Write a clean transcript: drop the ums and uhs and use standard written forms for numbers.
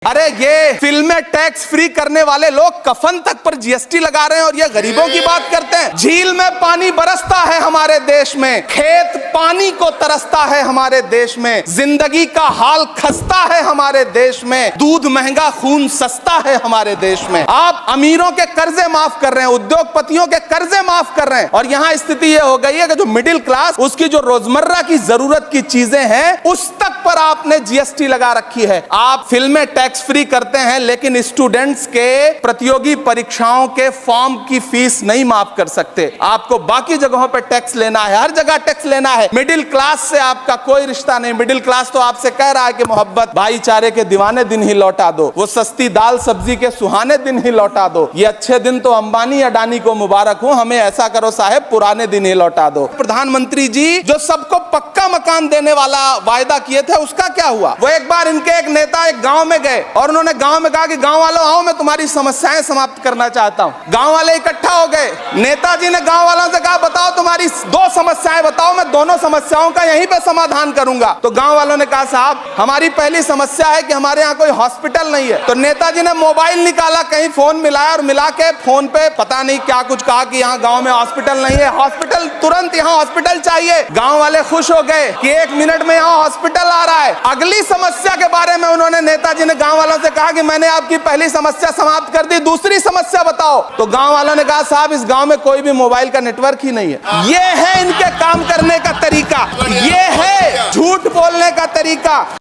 अरे ये फिल्में टैक्स फ्री करने वाले लोग कफन तक पर जीएसटी लगा रहे हैं और ये गरीबों की बात करते हैं। झील में पानी बरसता है हमारे देश में, खेत पानी को तरसता है हमारे देश में, जिंदगी का हाल खस्ता है हमारे देश में, दूध महंगा खून सस्ता है हमारे देश में। आप अमीरों के कर्जे माफ कर रहे हैं, उद्योगपतियों के कर्जे माफ कर रहे हैं और यहाँ स्थिति ये हो गई है कि जो मिडिल क्लास, उसकी जो रोजमर्रा की जरूरत की चीजें हैं उस तक पर आपने जीएसटी लगा रखी है। आप फिल्में टैक्स फ्री करते हैं लेकिन स्टूडेंट्स के प्रतियोगी परीक्षाओं के फॉर्म की फीस नहीं माफ कर सकते। आपको बाकी जगहों पर टैक्स लेना है, हर जगह टैक्स लेना है। मिडिल क्लास से आपका कोई रिश्ता नहीं। मिडिल क्लास तो आपसे कह रहा है कि मोहब्बत भाईचारे के दीवाने दिन ही लौटा दो, वो सस्ती दाल सब्जी के सुहाने दिन ही लौटा दो। ये अच्छे दिन तो अंबानी अडानी को मुबारक हो, हमें ऐसा करो साहब पुराने दिन ही लौटा दो। प्रधानमंत्री जी जो सबको पक्का मकान देने वाला वायदा किए थे उसका क्या हुआ? वो एक बार इनके एक नेता एक गांव में गए और उन्होंने गांव में कहा कि गांव वालों आओ, मैं तुम्हारी समस्याएं समाप्त करना चाहता हूं। गांव वाले इकट्ठा हो गए। नेताजी ने गांव वालों से कहा बताओ तुम्हारी दो समस्याएं बताओ, मैं दोनों समस्याओं का यहीं पे समाधान करूंगा। तो गांव वालों ने कहा साहब हमारी पहली समस्या है कि हमारे यहाँ कोई हॉस्पिटल नहीं है। तो नेताजी ने मोबाइल निकाला, कहीं फोन मिलाया और मिला के फोन पे पता नहीं क्या कुछ कहा कि यहाँ गांव में हॉस्पिटल नहीं है, हॉस्पिटल तुरंत यहाँ हॉस्पिटल चाहिए। गांव वाले खुश हो गए कि 1 मिनट में यहाँ हॉस्पिटल आ रहा है। अगली समस्या के बारे में उन्होंने नेताजी ने गांव वालों से कहा कि मैंने आपकी पहली समस्या समाप्त कर दी, दूसरी समस्या बताओ। तो गांव वालों ने कहा साहब इस गांव में कोई भी मोबाइल का नेटवर्क ही नहीं है। ये है इनके काम करने का तरीका, ये है झूठ बोलने का तरीका।